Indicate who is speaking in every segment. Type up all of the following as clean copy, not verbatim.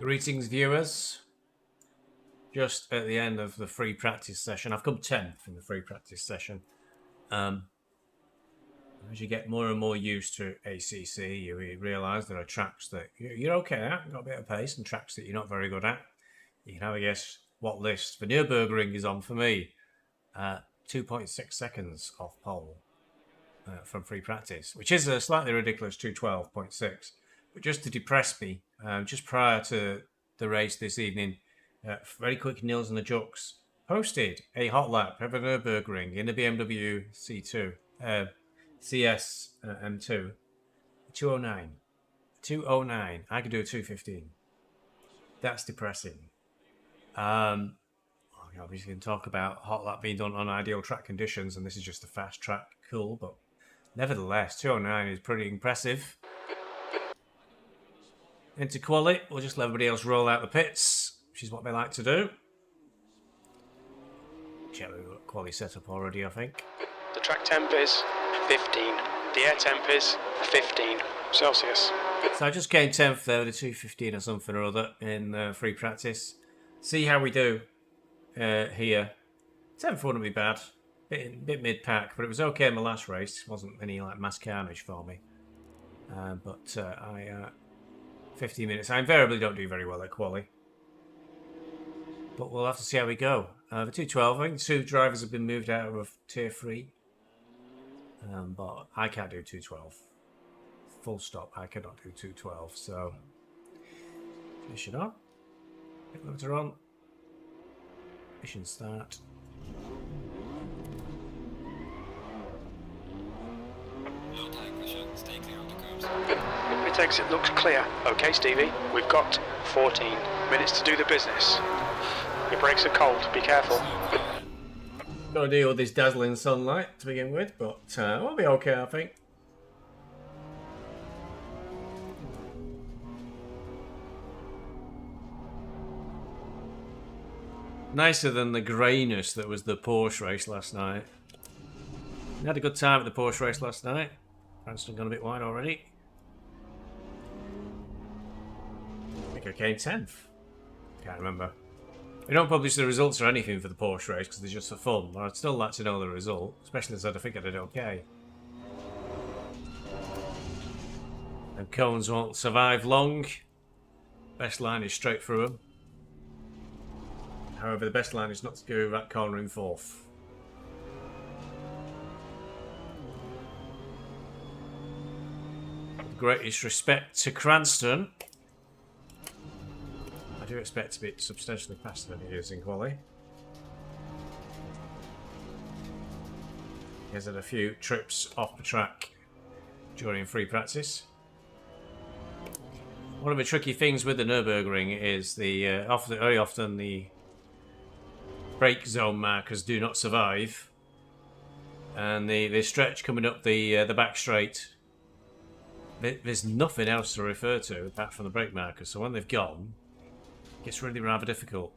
Speaker 1: Greetings, viewers. Just at the end of the free practice session, I've come 10th in the free practice session. As you get more and more used to ACC, you realise there are tracks that you're okay at, got a bit of pace, and tracks that you're not very good at. You can have a guess what list the Nurburgring is on for me. 2.6 seconds off pole from free practice, which is a slightly ridiculous 2:12.6. But just to depress me, just prior to the race this evening, very quick nils and the jocks posted a hot lap of a Nurburgring in the BMW C2, CS M2, 209. 209. I could do a 215. That's depressing. Obviously, can talk about hot lap being done on ideal track conditions, and this is just a fast track, cool, but nevertheless, 209 is pretty impressive. Into quali, we'll just let everybody else roll out the pits, which is what they like to do. Check we've got quali set up already, I think.
Speaker 2: The track temp is 15. The air temp is 15 Celsius.
Speaker 1: So I just came 10th there with a 215 or something or other in free practice. See how we do here. 10th wouldn't be bad. Bit mid-pack, but it was okay in the last race. Wasn't any like mass carnage for me. But I 15 minutes. I invariably don't do very well at quali. But we'll have to see how we go. The 212, I think 2 drivers have been moved out of tier 3. But I can't do 212. Full stop, I cannot do 212. So, mission on. Hit limiter on. Mission start.
Speaker 3: Low tire pressure, stay clear of the curbs.
Speaker 2: Pit exit looks clear. Okay, Stevie, we've got 14 minutes to do the business. Your brakes are cold, be careful.
Speaker 1: Got to deal with this dazzling sunlight to begin with, but we'll be okay, I think. Nicer than the greyness that was the Porsche race last night. We had a good time at the Porsche race last night. Cranston gone a bit wide already. I think I came 10th. Can't remember. We don't publish the results or anything for the Porsche race because they're just for fun, but I'd still like to know the result, especially as I think I did okay. And cones won't survive long. Best line is straight through them. However, the best line is not to go that corner in 4th. With greatest respect to Cranston, I do expect to be substantially faster than he is in quali. He has had a few trips off the track during free practice. One of the tricky things with the Nurburgring is very often the brake zone markers do not survive, and the stretch coming up the back straight, there's nothing else to refer to apart from the brake markers, so when they've gone, it gets really rather difficult.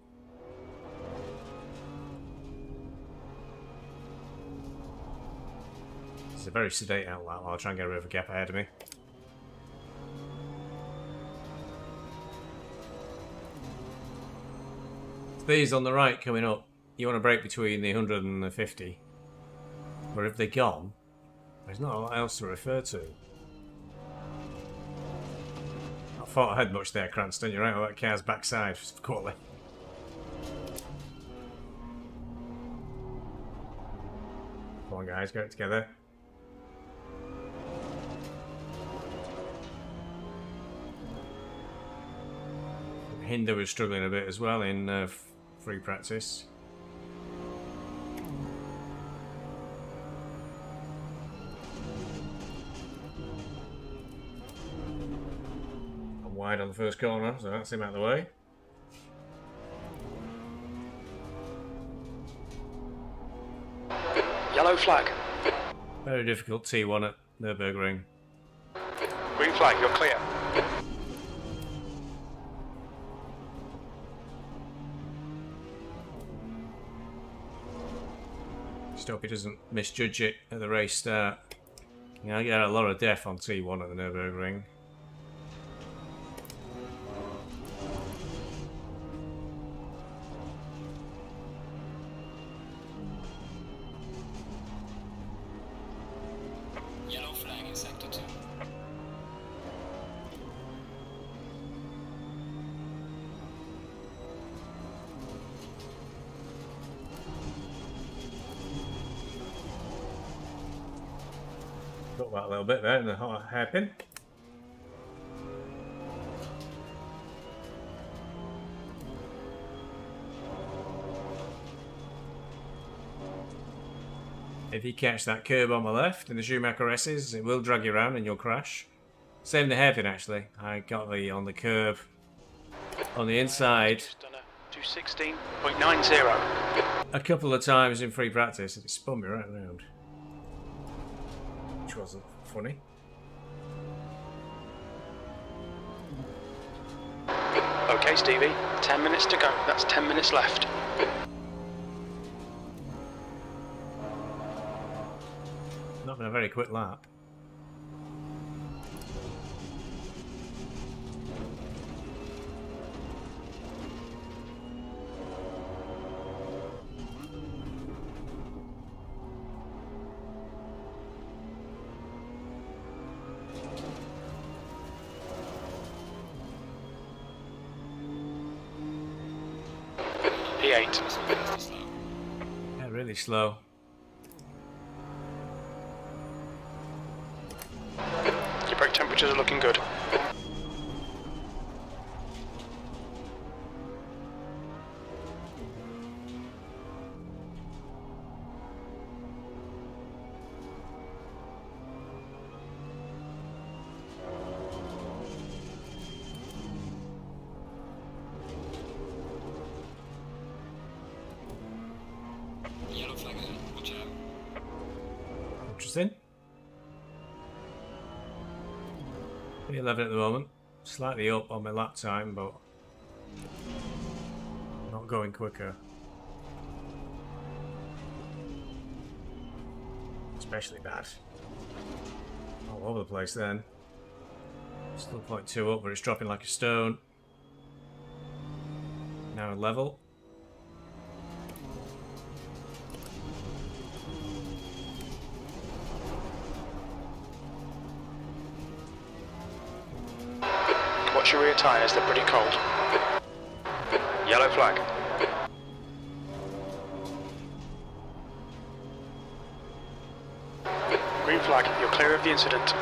Speaker 1: It's a very sedate outlet while I try and get rid of a gap ahead of me. These on the right coming up, you want to brake between the 100 and the 50. But if they're gone, there's not a lot else to refer to. I thought I had much there, Cranston. You're right on that car's backside, quality. Come on, guys, get it together. Hinder was struggling a bit as well in free practice. I'm wide on the first corner, so that's him out of the way.
Speaker 2: Yellow flag.
Speaker 1: Very difficult T1 at Nurburgring.
Speaker 2: Green flag, you're clear.
Speaker 1: Just hope he doesn't misjudge it at the race start. Yeah, I get a lot of death on T1 at the Nurburgring. Thought about a little bit there in the hairpin. If you catch that curb on my left in the Schumacher S's, it will drag you around and you'll crash. Same the hairpin actually. I got the on the curb on the inside
Speaker 2: 216.90.
Speaker 1: a couple of times in free practice and it spun me right around. Which wasn't funny.
Speaker 2: Okay, Stevie, 10 minutes to go. That's 10 minutes left.
Speaker 1: Not been a very quick lap.
Speaker 2: P8.
Speaker 3: Slow.
Speaker 1: Yeah, really slow.
Speaker 2: Your brake temperatures are looking good.
Speaker 3: Yellow flag ahead. Watch out.
Speaker 1: Interesting. 11 at the moment. Slightly up on my lap time, but not going quicker. Especially bad. All over the place then. Still 0.2 up, but it's dropping like a stone. Now level.
Speaker 2: Watch your rear tyres, they're pretty cold. Yellow flag. Green flag, you're clear of the incident.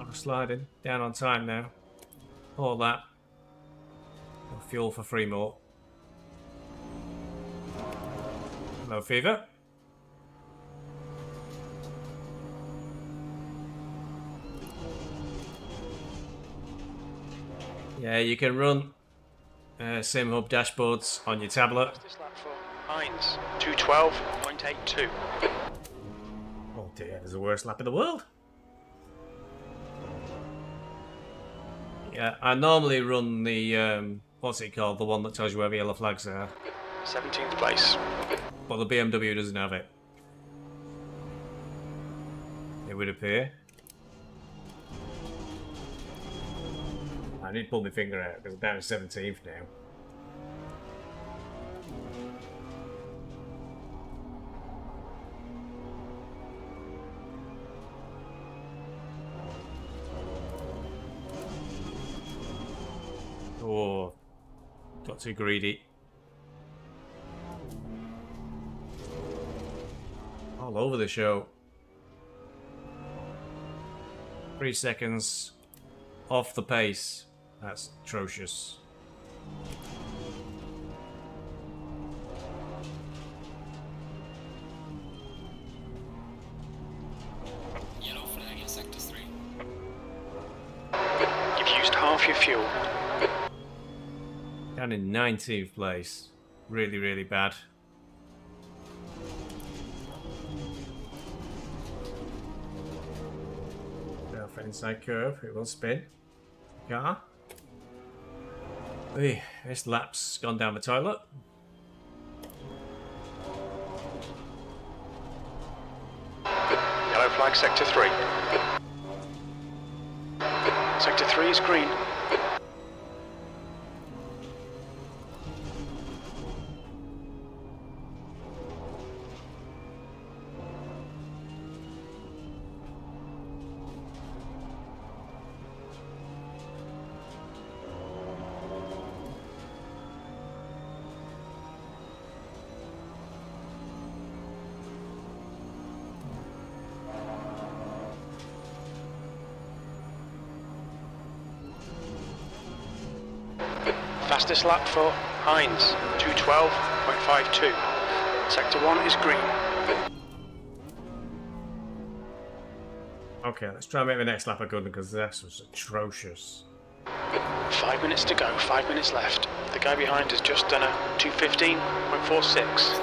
Speaker 1: I'm sliding down on time now. All that. No fuel for 3 more. Low fever. Yeah, you can run Simhub dashboards on your tablet.
Speaker 2: This lap for Hines, 212.82.
Speaker 1: Oh dear, there's the worst lap in the world. Yeah, I normally run the, what's it called? The one that tells you where the yellow flags are.
Speaker 2: 17th place.
Speaker 1: But the BMW doesn't have it. It would appear. I need to pull my finger out because I'm down to 17th now. Oh, got too greedy. All over the show. 3 seconds off the pace. That's atrocious.
Speaker 3: Yellow flag in sector 3.
Speaker 2: You've used half your fuel.
Speaker 1: Down in 19th place. Really, really bad. Go for inside curve. It will spin. Car. Hey, this lap's gone down the toilet.
Speaker 2: Yellow flag, sector 3. Sector 3 is green. Fastest lap for Heinz, 2:12.52. Sector 1 is green.
Speaker 1: Okay, let's try and make the next lap a good one because this was atrocious.
Speaker 2: 5 minutes to go, 5 minutes left. The guy behind has just done a 2:15.46.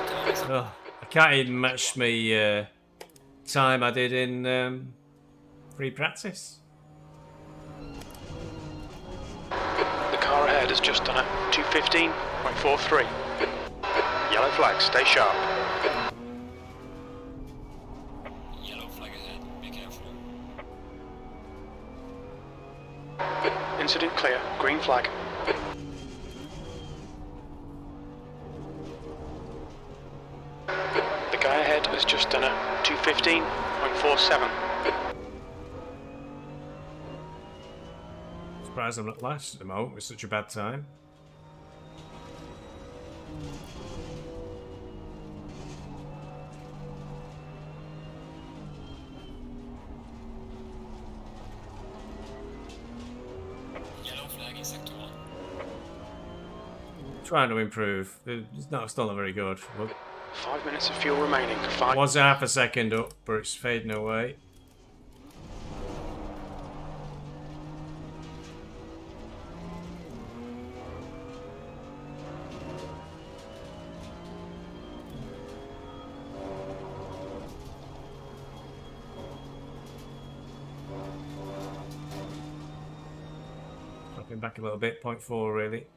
Speaker 1: Oh, I can't even match me time I did in free practice.
Speaker 2: The car ahead has just done a 2:15.43. Yellow flag, stay sharp.
Speaker 3: Yellow flag ahead, be careful.
Speaker 2: Incident clear, green flag. The guy ahead has just done a 2:15.47.
Speaker 1: Surprised I'm not last at the moment with such a bad time.
Speaker 3: Yellow flag in sector 1.
Speaker 1: Trying to improve. It's not still not very good. Well,
Speaker 2: 5 minutes of fuel remaining. 5.
Speaker 1: was half a second up, but it's fading away. Dropping back a little bit, 0.4 really.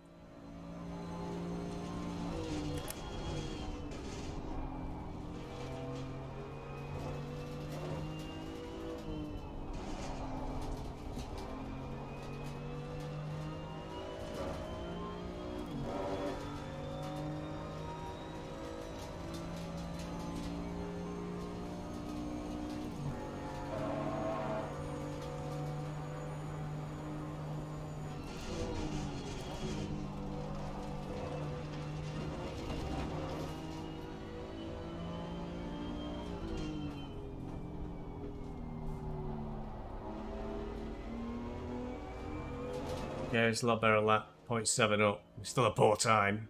Speaker 1: Yeah, it's a lot better than that. 0.7 up. It's still a poor time.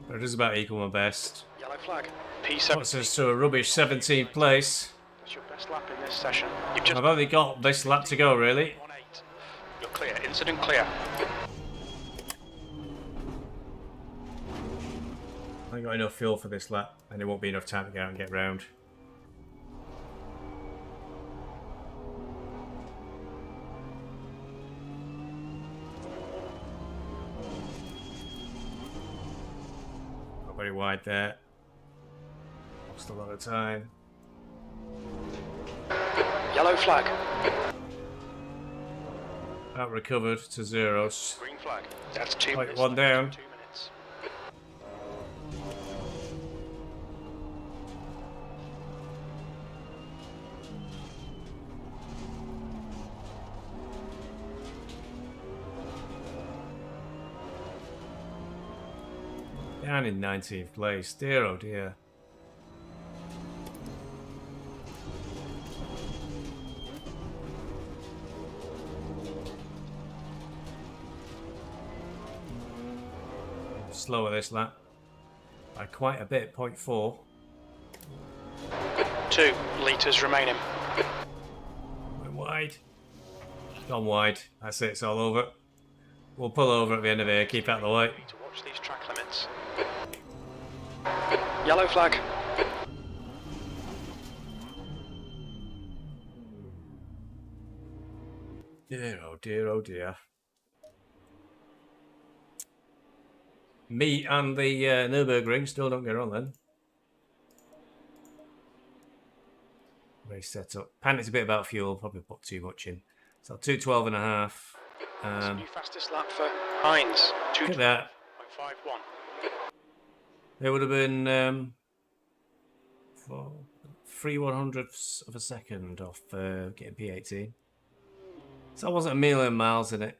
Speaker 1: But it is about equal my best.
Speaker 2: Yellow flag.
Speaker 1: Puts
Speaker 2: P7.
Speaker 1: us to a rubbish 17th place.
Speaker 2: That's your best lap in this session. You've just
Speaker 1: I've only got this lap to go, really.
Speaker 2: 1:08. You're clear. Incident clear.
Speaker 1: I ain't got enough fuel for this lap, and it won't be enough time to get out and get round. Not very wide there. Lost a lot of time.
Speaker 2: Yellow flag.
Speaker 1: Out recovered to zeros.
Speaker 2: Green flag. That's 2
Speaker 1: Like
Speaker 2: minutes.
Speaker 1: one
Speaker 2: left.
Speaker 1: down.
Speaker 2: 2 minutes.
Speaker 1: Down in 19th place. Dear oh dear. Slower this lap. By quite a bit, 0.4.
Speaker 2: 2 litres remaining.
Speaker 1: Went wide. Gone wide. That's it, it's all over. We'll pull over at the end of here, keep out of the way.
Speaker 2: To watch these track limits. Yellow flag.
Speaker 1: Dear oh dear oh dear. Me and the Nurburgring still don't get on then. Race set up. Panicked a bit about fuel, probably put too much in. So 2:12.5.
Speaker 2: New fastest lap for Heinz.
Speaker 1: Look at that.
Speaker 2: 2:51.
Speaker 1: It would have been 3/100ths of a second off getting P18. So I wasn't a million miles in it.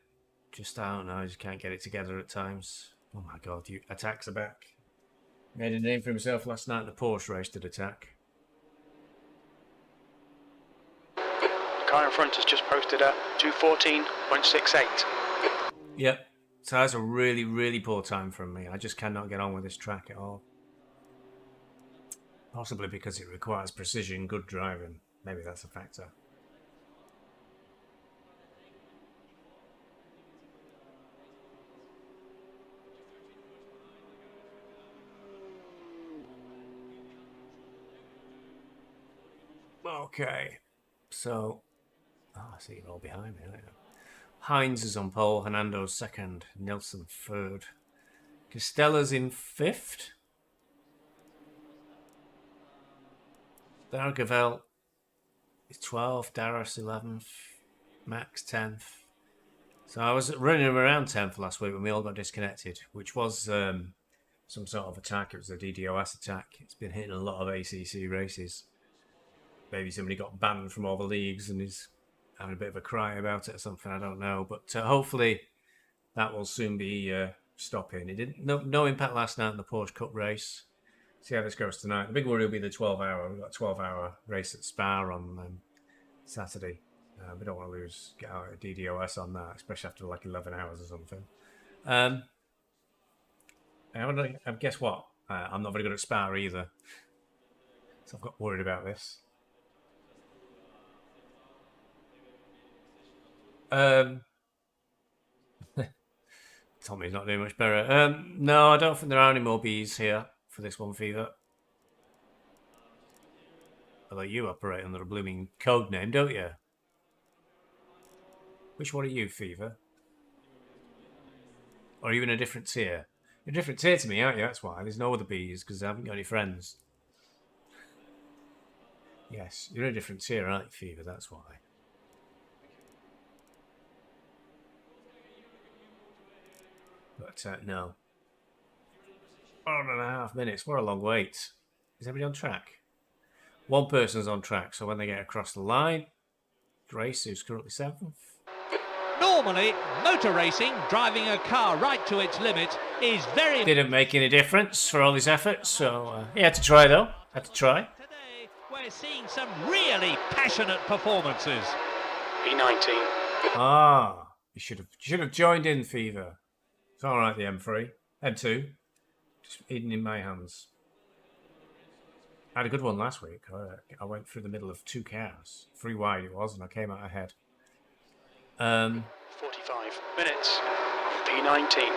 Speaker 1: Just, I don't know, I just can't get it together at times. Oh my god, Attack's are back. Made a name for himself last night in the Porsche race, did Attack.
Speaker 2: The car in front has just posted a 2:14.68.
Speaker 1: Yep. So that's a really, really poor time from me. I just cannot get on with this track at all. Possibly because it requires precision, good driving. Maybe that's a factor. Okay, so I see you're all behind me. Aren't you? Hines is on pole, Hernando's second, Nilsson third, Costella's in fifth, Dargavel is 12th, Darras 11th, Max 10th. So I was running around 10th last week when we all got disconnected, which was some sort of attack. It was a DDoS attack. It's been hitting a lot of ACC races. Maybe somebody got banned from all the leagues and is having a bit of a cry about it or something. I don't know. But hopefully that will soon be stopping. It didn't no impact last night in the Porsche Cup race. See how this goes tonight. The big worry will be the 12-hour. We've got a 12-hour race at Spa on Saturday. We don't want to get out of DDoS on that, especially after like 11 hours or something. Guess what? I'm not very good at Spa either. So I've got worried about this. Tommy's not doing much better. No, I don't think there are any more bees here for this one, Fever. Although you operate under a blooming code name, don't you? Which one are you, Fever? Or are you in a different tier? You're a different tier to me, aren't you? That's why. There's no other bees, because I haven't got any friends. Yes, you're in a different tier, aren't you, Fever? That's why. But no. 1.5 minutes. What a long wait. Is everybody on track? One person's on track, so when they get across the line, Grace, who's currently 7th.
Speaker 4: Normally, motor racing, driving a car right to its limit, is very...
Speaker 1: Didn't make any difference for all his efforts, so he had to try, though. Had to try.
Speaker 4: Today, we're seeing some really passionate performances.
Speaker 2: B19.
Speaker 1: Ah, you should have joined in, Fever. It's all right, the M3. M2. Just hidden in my hands. I had a good one last week. I went through the middle of 2 cars. 3 wide it was, and I came out ahead.
Speaker 2: 45 minutes. P19.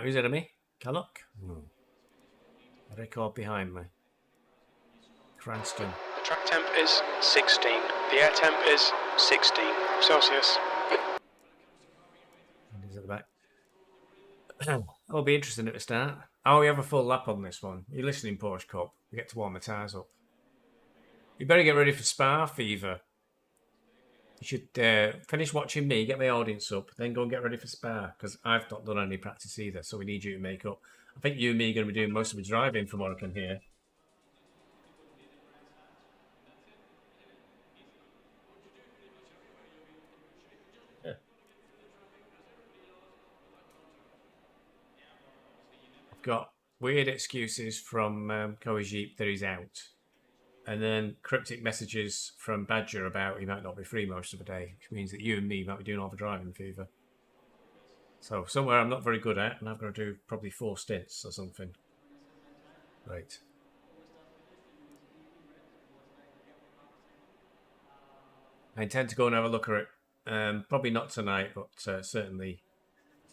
Speaker 1: Who's ahead of me? Callock? A record behind me. Cranston.
Speaker 2: The track temp is 16. The air temp is 16 Celsius.
Speaker 1: And he's at the back. It'll be interesting at the start. Oh, we have a full lap on this one. You're listening, Porsche Cup. We get to warm the tyres up. You better get ready for Spa, Fever. You should finish watching me, get my audience up, then go and get ready for Spa, because I've not done any practice either, so we need you to make up. I think you and me are going to be doing most of the driving from what I can hear. Yeah. I've got weird excuses from Jeep that he's out. And then cryptic messages from Badger about he might not be free most of the day, which means that you and me might be doing all the driving, Fever. So somewhere I'm not very good at, and I've got to do probably 4 stints or something. Right. I intend to go and have a look at it. Probably not tonight, but certainly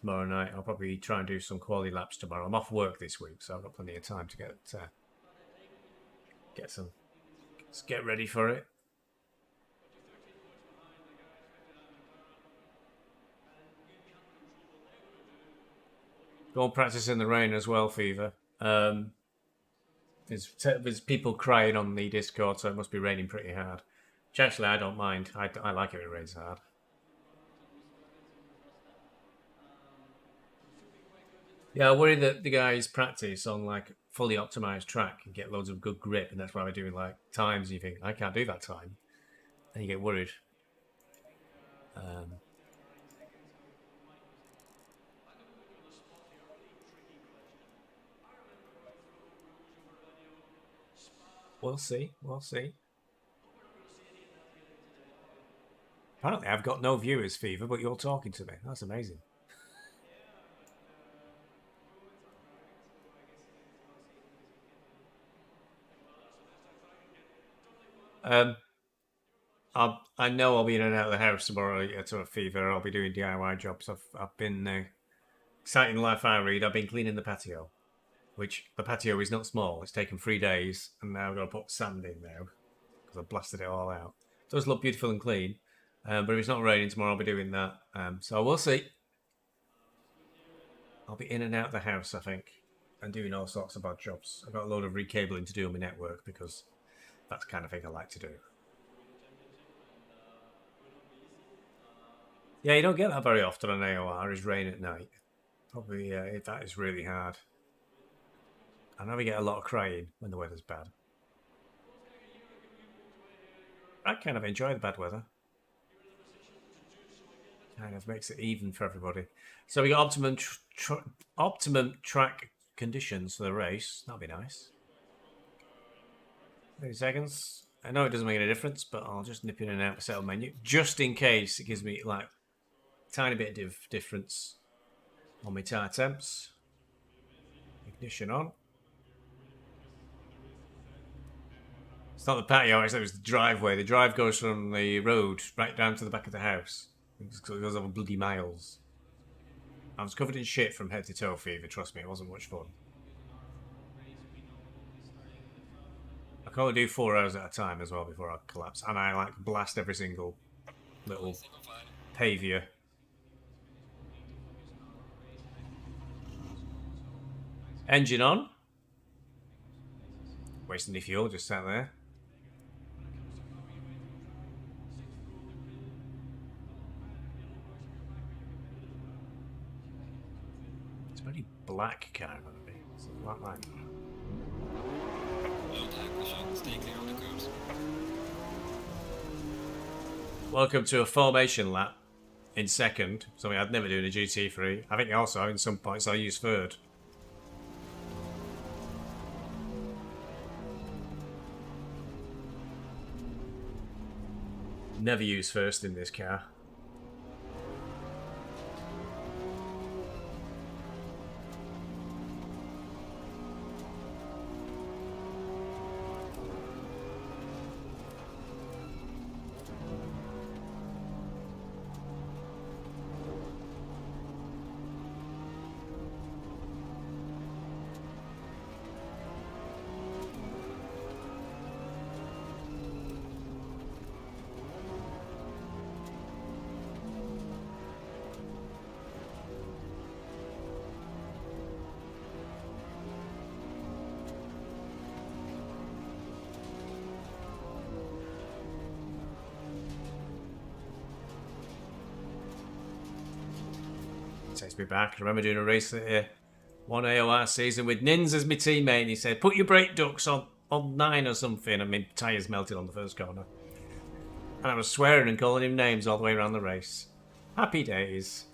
Speaker 1: tomorrow night. I'll probably try and do some quality laps tomorrow. I'm off work this week, so I've got plenty of time to get ready for it. Go and practice in the rain as well, Fever. There's people crying on the Discord, so it must be raining pretty hard. Which actually I don't mind. I like it when it rains hard. Yeah, I worry that the guys practice on like fully optimized track and get loads of good grip, and that's why we're doing like times. And you think I can't do that time, and you get worried. We'll see. We'll see. Apparently, I've got no viewers fever, but you're talking to me. That's amazing. I know I'll be in and out of the house tomorrow to a fever. I'll be doing DIY jobs. I've been exciting life I read. I've been cleaning the patio, which the patio is not small. It's taken 3 days, and now I've got to put sand in now because I blasted it all out. It does look beautiful and clean, but if it's not raining tomorrow, I'll be doing that. So we'll see. I'll be in and out of the house, I think, and doing all sorts of odd jobs. I've got a load of recabling to do on my network because that's the kind of thing I like to do. Yeah, you don't get that very often on AOR, is rain at night. Probably, that is really hard. I know we get a lot of crying when the weather's bad. I kind of enjoy the bad weather. Kind of makes it even for everybody. So we got optimum track conditions for the race. That'll be nice. 30 seconds. I know it doesn't make any difference, but I'll just nip in and out the settle menu just in case it gives me like a tiny bit of difference on my tyre temps. Ignition on. It's not the patio, it was the driveway. The drive goes from the road right down to the back of the house. It goes over bloody miles. I was covered in shit from head to toe fever, trust me, it wasn't much fun. I can only do 4 hours at a time as well before I collapse. And I like blast every single little pavia. Engine on. Wasting the fuel, just sat there. It's a very black car, going to be. It's a black line.
Speaker 3: Stay clear on the curbs.
Speaker 1: Welcome to a formation lap in second. Something I'd never do in a GT3. I think also in some points I use third. Never use first in this car. Takes me back. I remember doing a race at one AOR season with Nins as my teammate, and he said, "Put your brake ducts on 9 or something," and my tyres melted on the first corner. And I was swearing and calling him names all the way around the race. Happy days.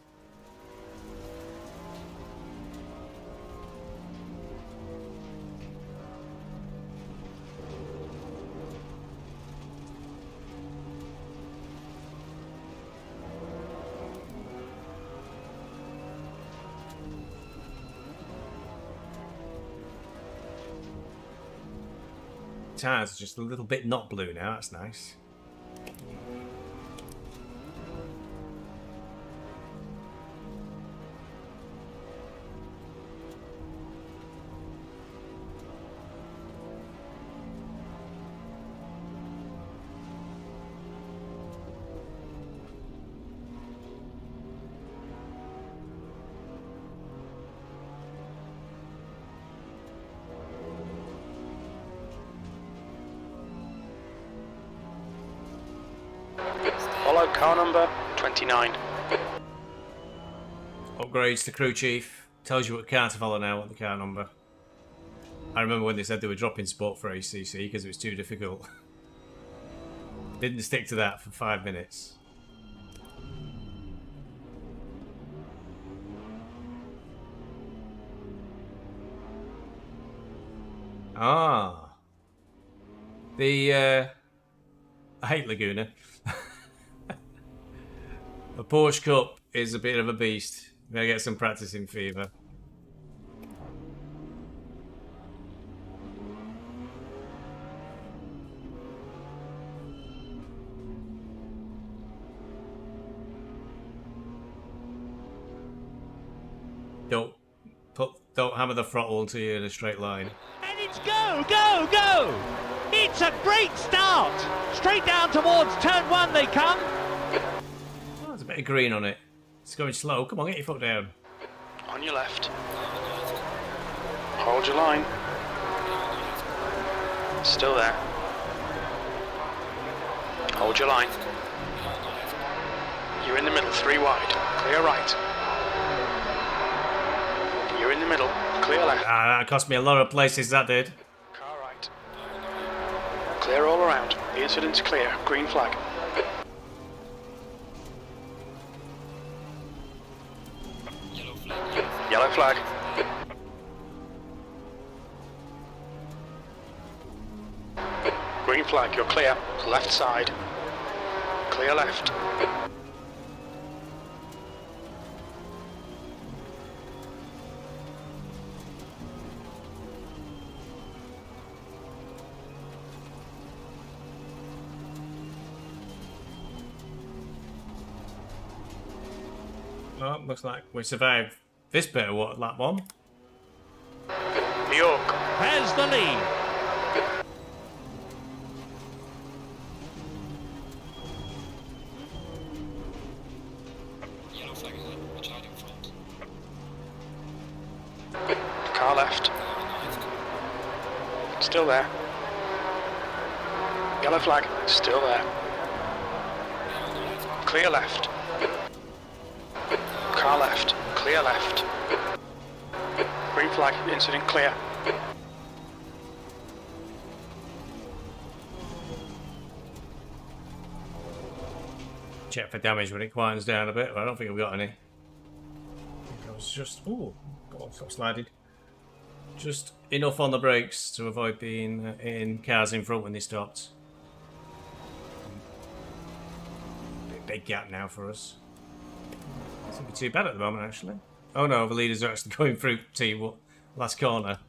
Speaker 1: Tyres are just a little bit not blue now, that's nice.
Speaker 2: Follow car number 29.
Speaker 1: Upgrades to crew chief. Tells you what car to follow now, what the car number. I remember when they said they were dropping sport for ACC because it was too difficult. Didn't stick to that for 5 minutes. Ah. I hate Laguna. The Porsche Cup is a bit of a beast. Gotta get some practice in fever. Don't hammer the throttle until you're in a straight line.
Speaker 4: And it's go, go, go! It's a great start! Straight down towards turn 1 they come.
Speaker 1: Oh, there's a bit of green on it. It's going slow. Come on, get your foot down.
Speaker 2: On your left. Hold your line. Still there. Hold your line. You're in the middle, 3 wide. Clear right. You're in the middle, clear left.
Speaker 1: Ah, that cost me a lot of places, that did.
Speaker 2: Car right. Clear all around. The incident's clear. Green flag.
Speaker 3: Yellow flag.
Speaker 2: Yellow flag. Green flag, you're clear. Left side. Clear left.
Speaker 1: Oh, looks like we survived this bit of what, lap 1.
Speaker 2: York.
Speaker 4: Has the lead.
Speaker 3: Yellow flag ahead. Watch out in front.
Speaker 2: Car left. Still there. Yellow flag. Still there. Clear left. Car left. Clear left. Green flag. Incident clear.
Speaker 1: Check for damage when it quietens down a bit, but I don't think we've got any. I was just... Ooh, got slided. Just enough on the brakes to avoid being in cars in front when they stopped. Big gap now for us. Doesn't be too bad at the moment, actually. Oh no, the leaders are actually going through T last corner.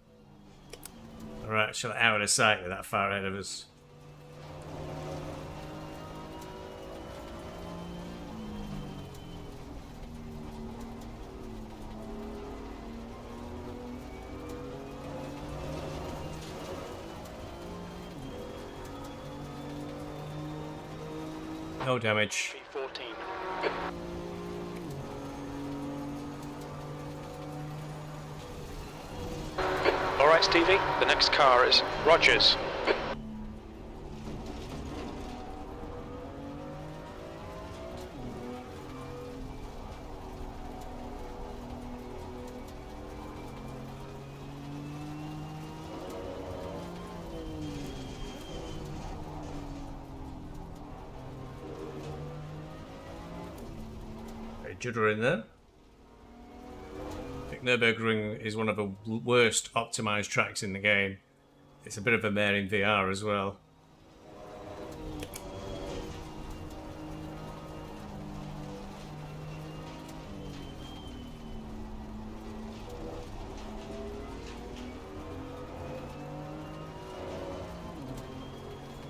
Speaker 1: Alright, actually out of sight with that far ahead of us. No damage.
Speaker 2: P14. Alright, Stevie, the next car is Rogers.
Speaker 1: Judder in there. I think Nurburgring is one of the worst optimised tracks in the game. It's a bit of a mare in VR as well.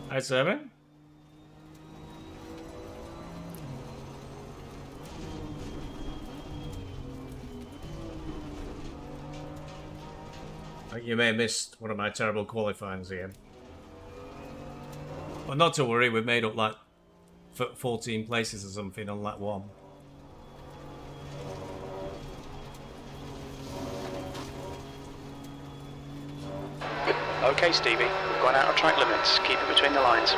Speaker 1: Hi, Simon. You may have missed one of my terrible qualifyings again. But not to worry, we've made up like 14 places or something on lap 1.
Speaker 2: Okay, Stevie, we've gone out of track limits. Keep it between the lines.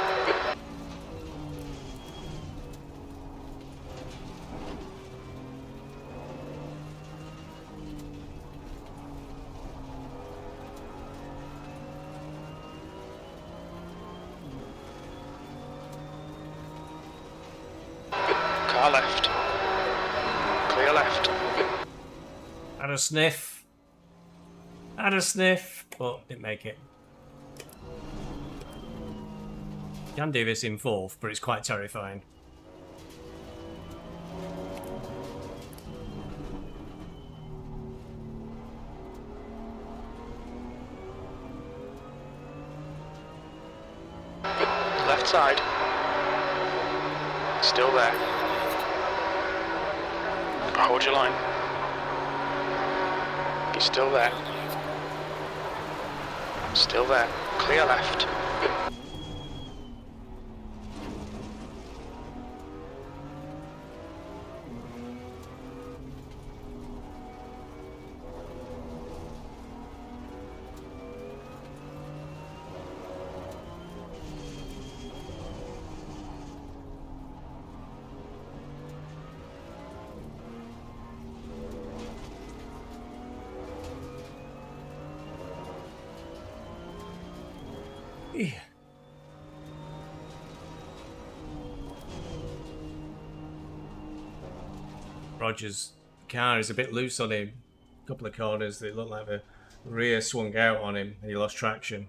Speaker 2: Car left. Clear left.
Speaker 1: Had a sniff. Had a sniff, but didn't make it. Can do this in 4th, but it's quite terrifying.
Speaker 2: side. Still there. Hold your line. He's still there. Still there. Clear left.
Speaker 1: Yeah. Roger's car is a bit loose on him. A couple of corners that looked like the rear swung out on him and he lost traction.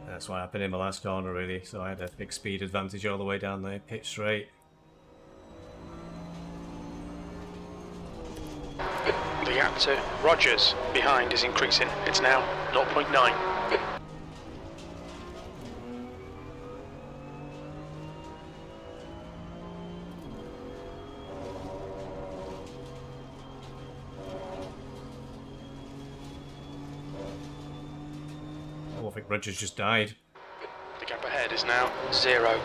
Speaker 1: That's what happened in the last corner really, so I had a big speed advantage all the way down there, pitch straight.
Speaker 2: The gap to Rogers behind is increasing. It's now 0.9.
Speaker 1: Oh, I think Rogers just died.
Speaker 2: The gap ahead is now 0.30.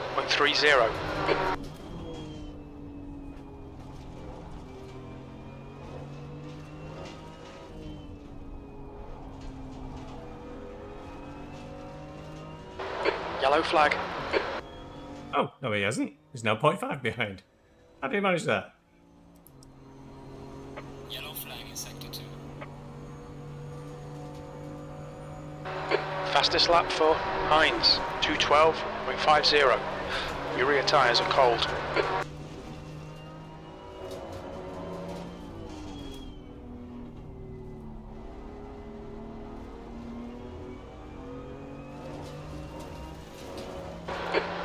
Speaker 2: Yellow flag.
Speaker 1: Oh, no he hasn't. He's now 0.5 behind. How did he manage that?
Speaker 3: Yellow flag in sector 2.
Speaker 2: Fastest lap for Hines, 2:12.50. Your rear tyres are cold.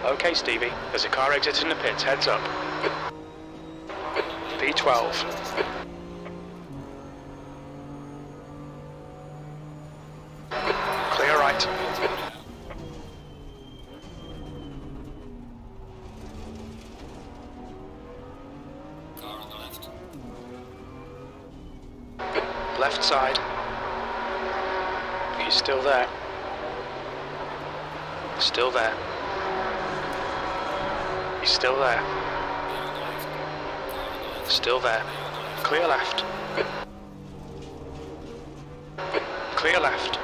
Speaker 2: Okay, Stevie, there's a car exiting the pits, heads up. P12. Clear right.
Speaker 3: Car on the left.
Speaker 2: Left side. He's still there. Still there. He's still there. Still there. Clear left. Clear left.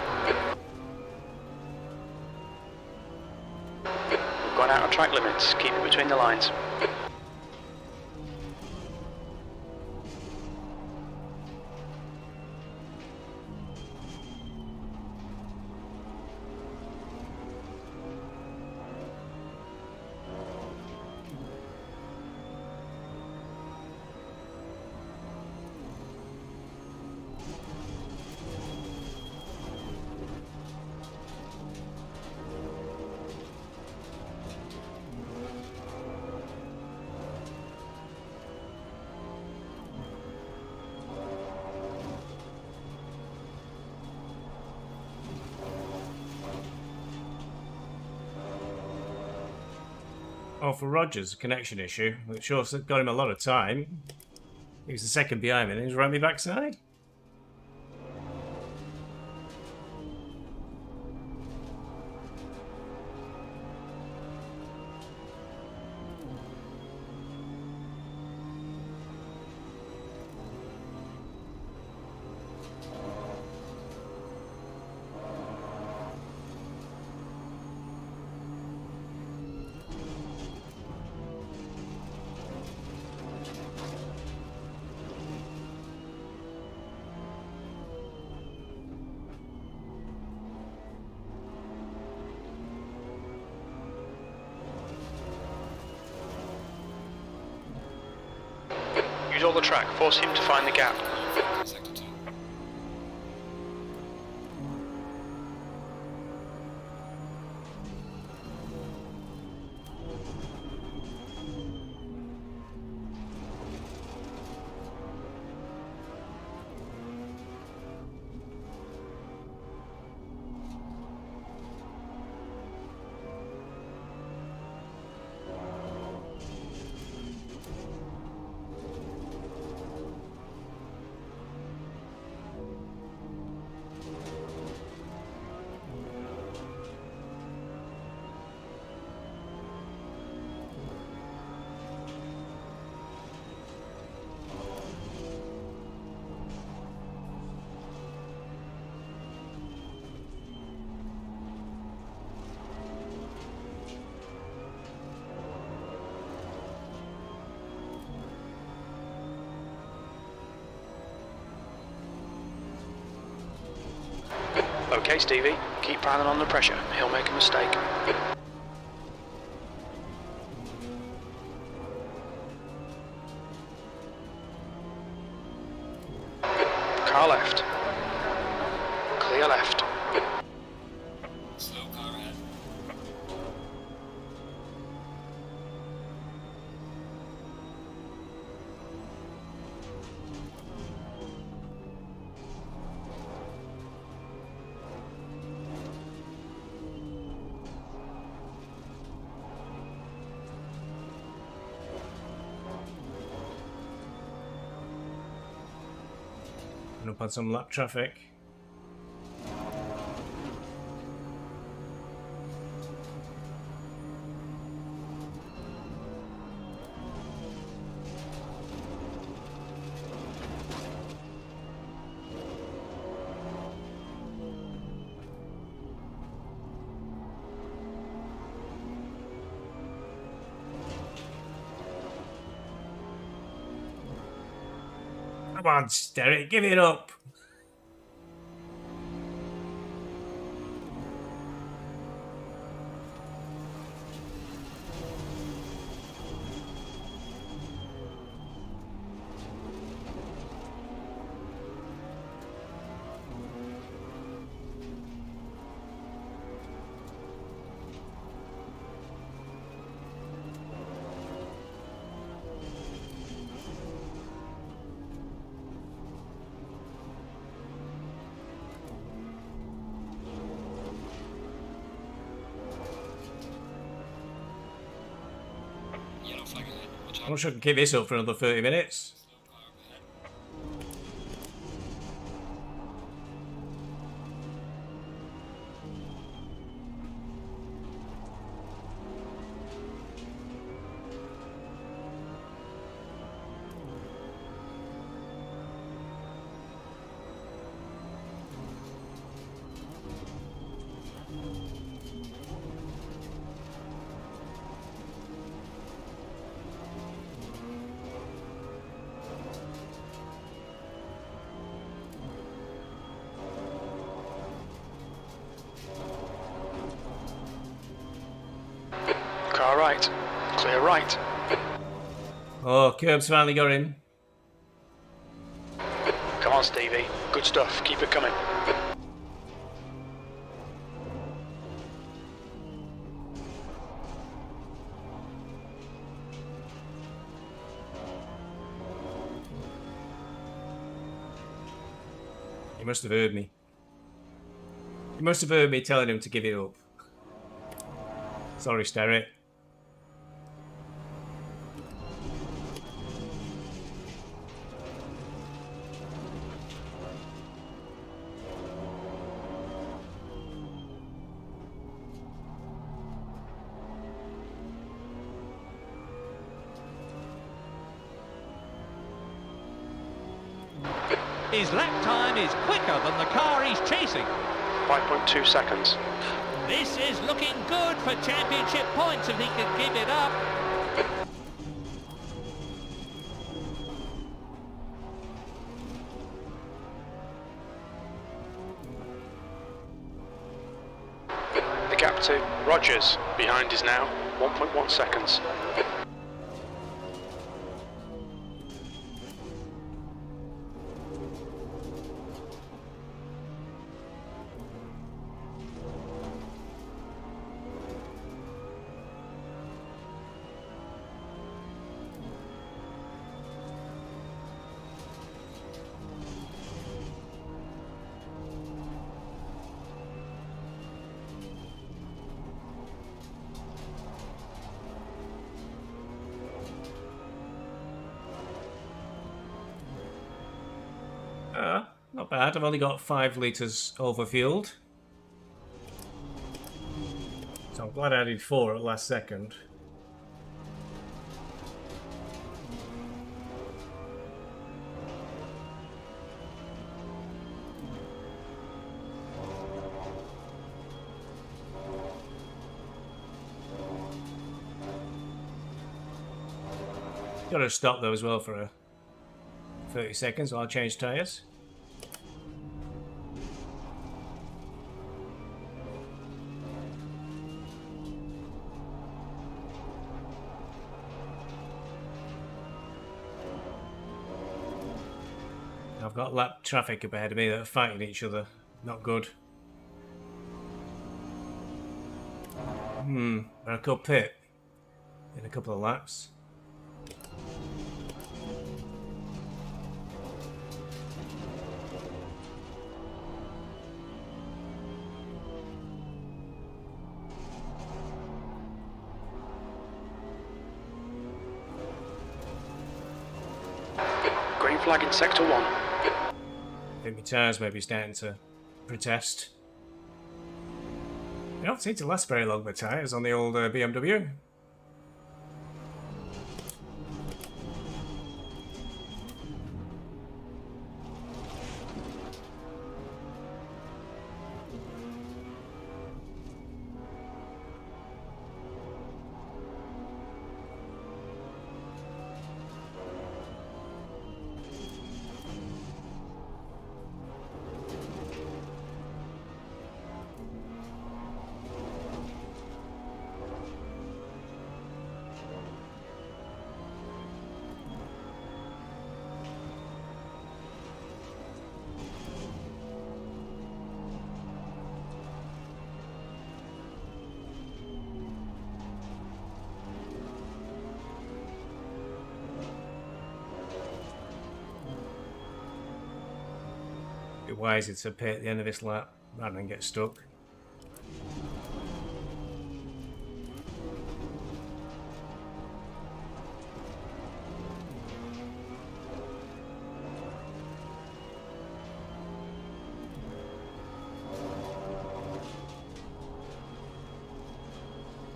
Speaker 2: We've gone out of track limits. Keep it between the lines.
Speaker 1: Oh, for Rogers, a connection issue, which sure got him a lot of time. He was the second behind me and he was right me backside.
Speaker 2: Use all the track. Force him to find the gap.
Speaker 3: Sector 2.
Speaker 2: Okay, Stevie, keep piling on the pressure. He'll make a mistake. Car left. Clear left.
Speaker 3: Slow car ahead.
Speaker 1: Up on some lap traffic. Come on, Derek, give it up.
Speaker 3: Yellow flag ahead. Watch
Speaker 1: I'm
Speaker 3: out.
Speaker 1: not sure I can keep this up for another 30 minutes.
Speaker 3: Slow car up ahead.
Speaker 2: Car right. Clear right.
Speaker 1: Oh, curb's finally got in.
Speaker 2: Come on, Stevie. Good stuff. Keep it coming.
Speaker 1: He must have heard me. He must have heard me telling him to give it up. Sorry, Sterry.
Speaker 4: His lap time is quicker than the car he's chasing.
Speaker 2: 5.2 seconds.
Speaker 4: This is looking good for championship points if he can keep it up.
Speaker 2: The gap to Rogers behind is now 1.1 seconds.
Speaker 1: Not bad. I've only got 5 litres overfueled. So I'm glad I did 4 at last second. Got to stop though as well for 30 seconds while I change tyres. I've got lap traffic up ahead of me that are fighting each other. Not good. I could pit in a couple of laps.
Speaker 2: Green flag in sector 1.
Speaker 1: I think my tyres may be starting to protest. They don't seem to last very long, the tyres on the old BMW. Be wiser to pit at the end of this lap rather than get stuck.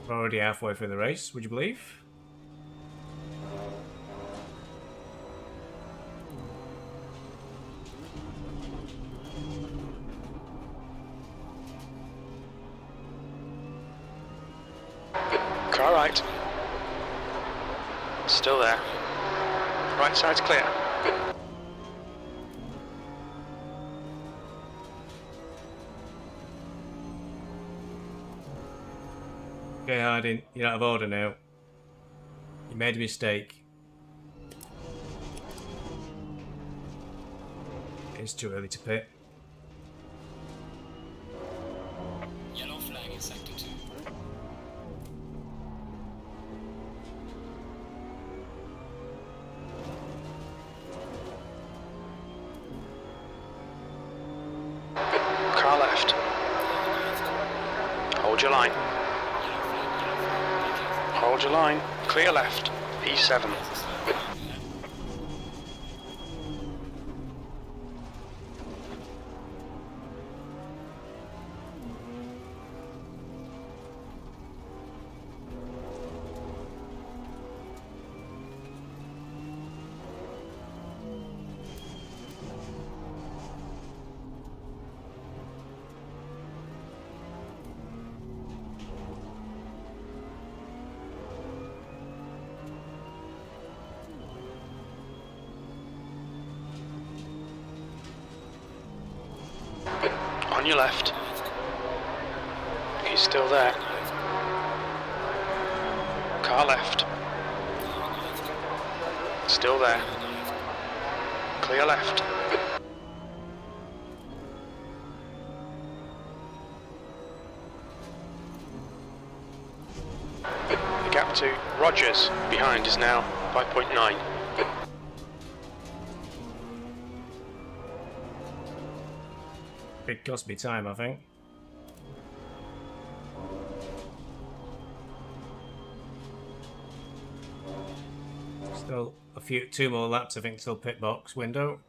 Speaker 1: We're already halfway through the race, would you believe?
Speaker 2: Car right. Still there. Right side's clear.
Speaker 1: Okay, Harding, you're out of order now. You made a mistake. It's too early to pit.
Speaker 3: Yellow flag in sector 2.
Speaker 2: Car left. Hold your line. Hold your line. Clear left. E7. On your left. He's still there. Car left. Still there. Clear left. The gap to Rogers behind is now 5.9.
Speaker 1: Big cost me time, I think. Still two more laps, I think, till pit box window.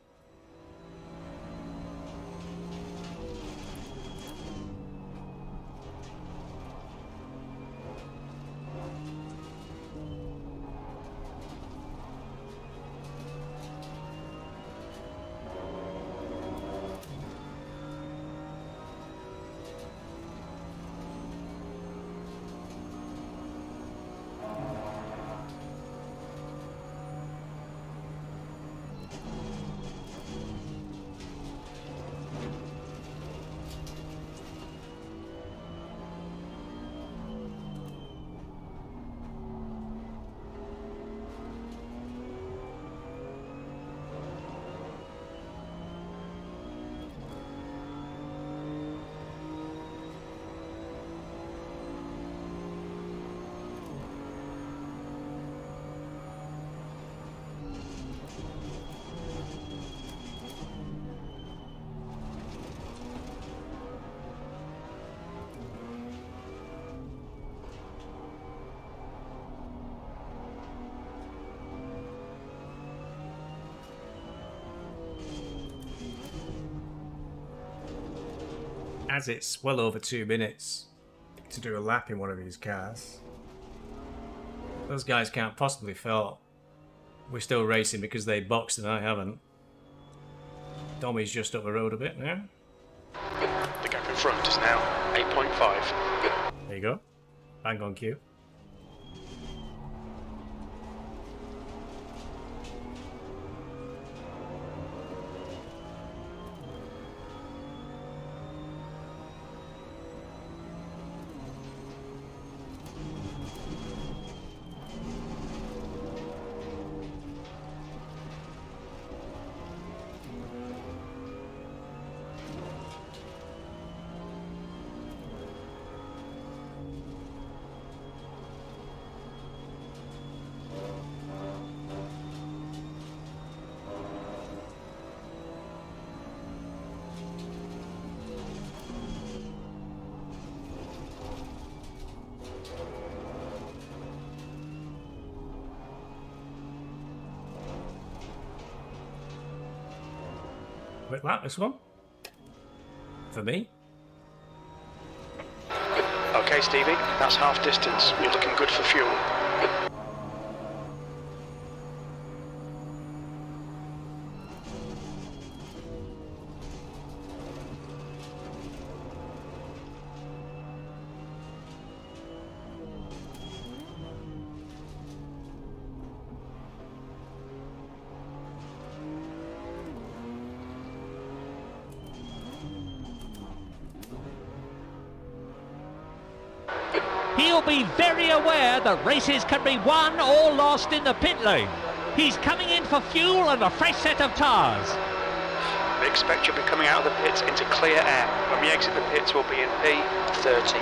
Speaker 1: as it's well over 2 minutes to do a lap in one of these cars. Those guys can't possibly thought we're still racing because they boxed and I haven't. Dommy's just up the road a bit now.
Speaker 2: The gap in front is now 8.5.
Speaker 1: There you go. Bang on cue. Quick lap, this one. For me.
Speaker 2: Okay, Stevie, that's half distance. You're looking good for fuel.
Speaker 4: He'll be very aware that races can be won or lost in the pit lane. He's coming in for fuel and a fresh set of tyres.
Speaker 2: We expect you'll be coming out of the pits into clear air. When we exit the pits, we'll be in P13.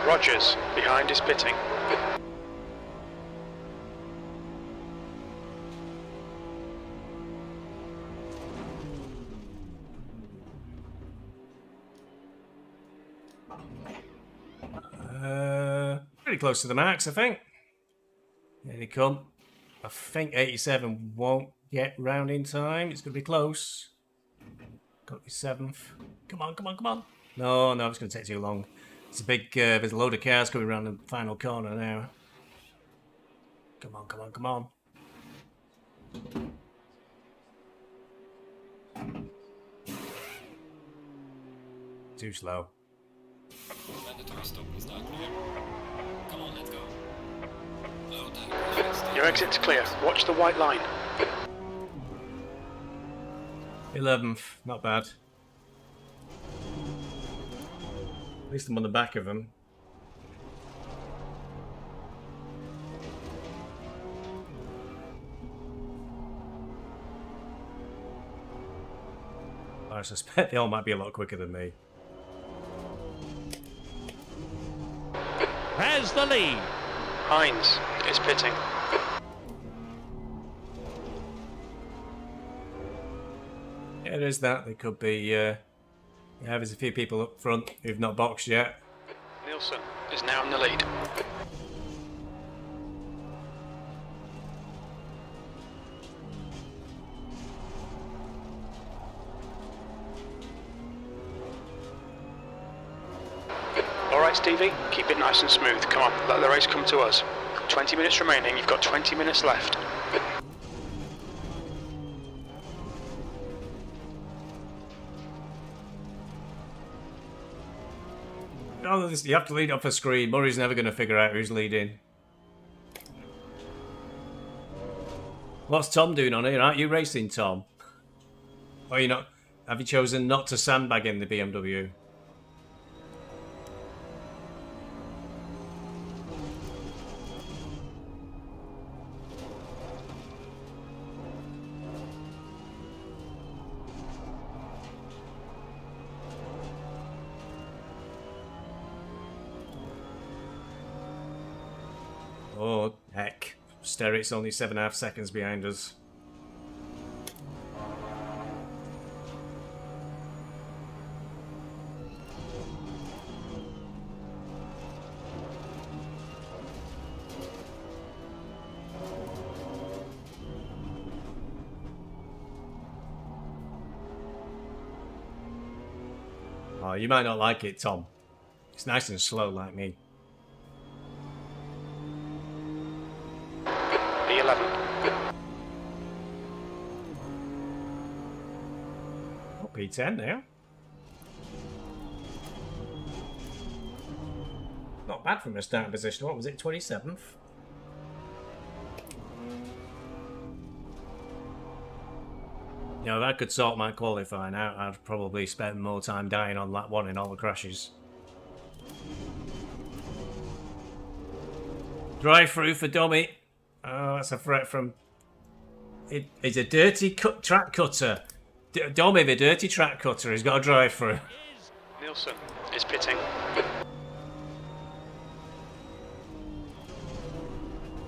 Speaker 2: Rogers, behind is pitting.
Speaker 1: Pretty close to the max, I think. Here they come. I think 87 won't get round in time. It's going to be close. Got the 7th. Come on, come on, come on. No, it's going to take too long. It's a big, there's a load of cars coming around the final corner now. Come on, come on, come on. Too slow.
Speaker 3: Mandatory stop is now clear. Come on, let's go. Low tank.
Speaker 2: Your exit's clear. Watch the white line.
Speaker 1: 11th, not bad. At least I'm on the back of them. I suspect they all might be a lot quicker than me.
Speaker 4: Has the lead.
Speaker 2: Hines is pitting.
Speaker 1: Yeah, there's that. They could be. Yeah, there's a few people up front who've not boxed yet.
Speaker 2: Nielsen is now in the lead. Alright, Stevie, keep it nice and smooth. Come on, let the race come to us. 20 minutes remaining, you've got 20 minutes left.
Speaker 1: Oh, you have to lead off a screen. Murray's never going to figure out who's leading. What's Tom doing on here? Aren't you racing, Tom? Or you not? Have you chosen not to sandbag in the BMW? Oh, heck. Sterrett's only 7.5 seconds behind us. Oh, you might not like it, Tom. It's nice and slow like me.
Speaker 2: P11.
Speaker 1: Oh, P10 now. Not bad from a starting position. What was it, 27th? You know, if I could sort my qualifying out, I'd probably spend more time dying on lap 1 in all the crashes. Drive through for dummy. Oh, that's a threat from... It's a dirty track cutter. Dummy, the dirty track cutter. He's got to drive through.
Speaker 2: Nielsen is pitting.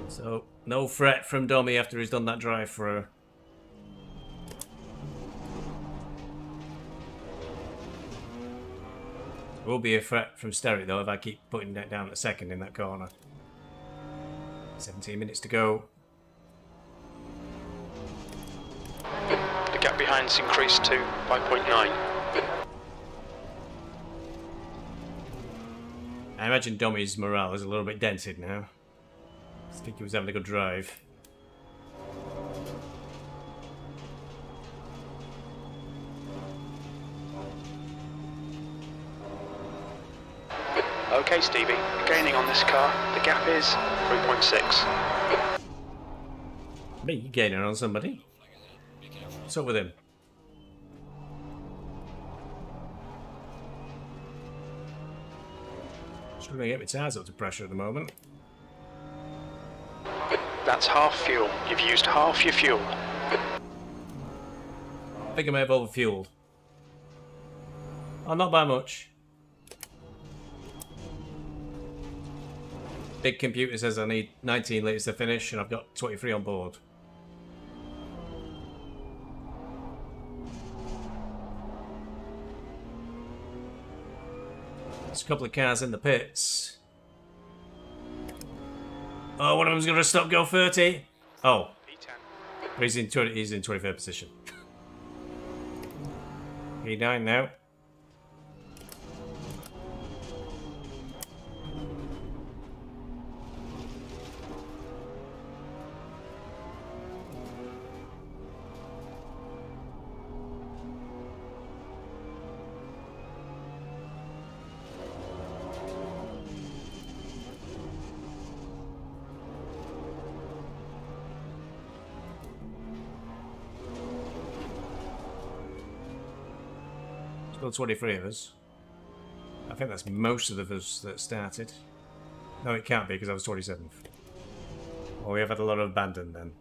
Speaker 1: So, no threat from dummy after he's done that drive through. Will be a threat from Steric though if I keep putting that down at second in that corner. 17 minutes to go.
Speaker 2: The gap behind's increased to 5.9.
Speaker 1: I imagine Dommy's morale is a little bit dented now. I think he was having a good drive.
Speaker 2: Okay, Stevie, gaining on this car. The gap is 3.6.
Speaker 1: Me gaining on somebody. What's up with him? Struggling to get my tyres up to pressure at the moment.
Speaker 2: That's half fuel. You've used half your fuel.
Speaker 1: I think I may have overfueled. Oh, not by much. Big computer says I need 19 litres to finish and I've got 23 on board. There's a couple of cars in the pits. Oh, one of them's going to stop, go 30. Oh,
Speaker 2: P10.
Speaker 1: he's in 23rd position. P9 now. Still 23 of us. I think that's most of us that started. No, it can't be because I was 27th. Well, we have had a lot of abandon then.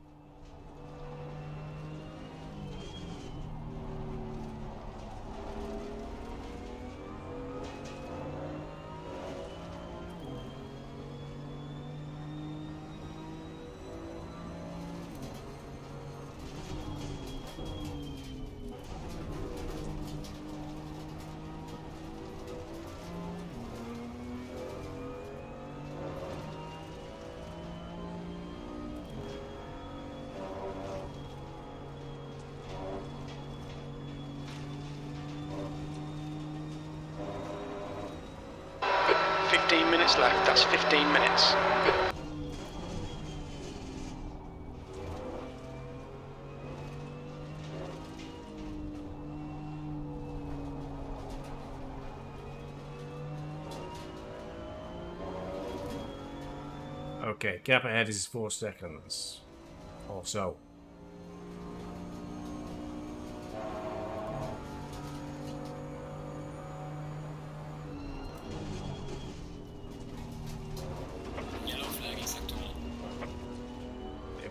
Speaker 2: Minutes left, that's 15 minutes.
Speaker 1: Okay, gap ahead is 4 seconds. Or so.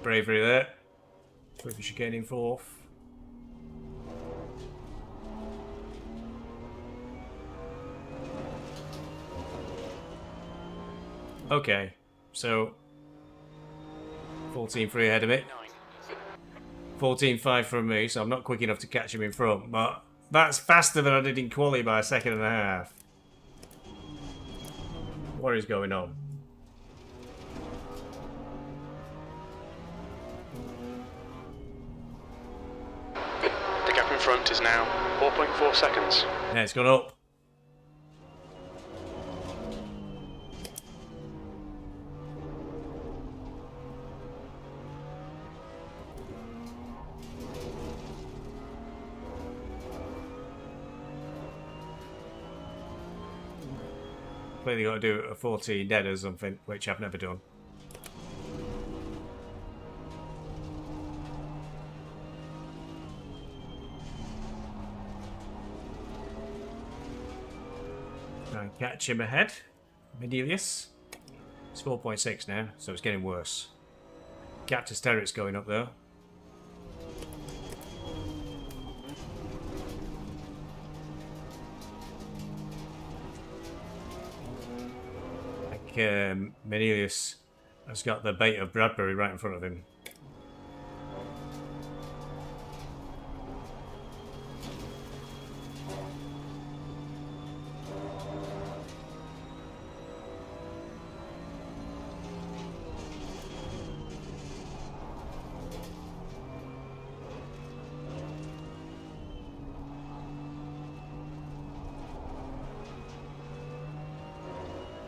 Speaker 1: Bravery there. Quickly chicaning 4th. Okay, so 14.3 ahead of it. 14.5 from me, so I'm not quick enough to catch him in front, but that's faster than I did in quali by a second and a half. What is going on?
Speaker 2: The gap in front is now 4.4 seconds.
Speaker 1: Yeah, it's gone up. Clearly got to do a 14 dead or something, which I've never done. Try and catch him ahead. Medelius. It's 4.6 now, so it's getting worse. Captain Sterrett's going up though. Menelius has got the bait of Bradbury right in front of him.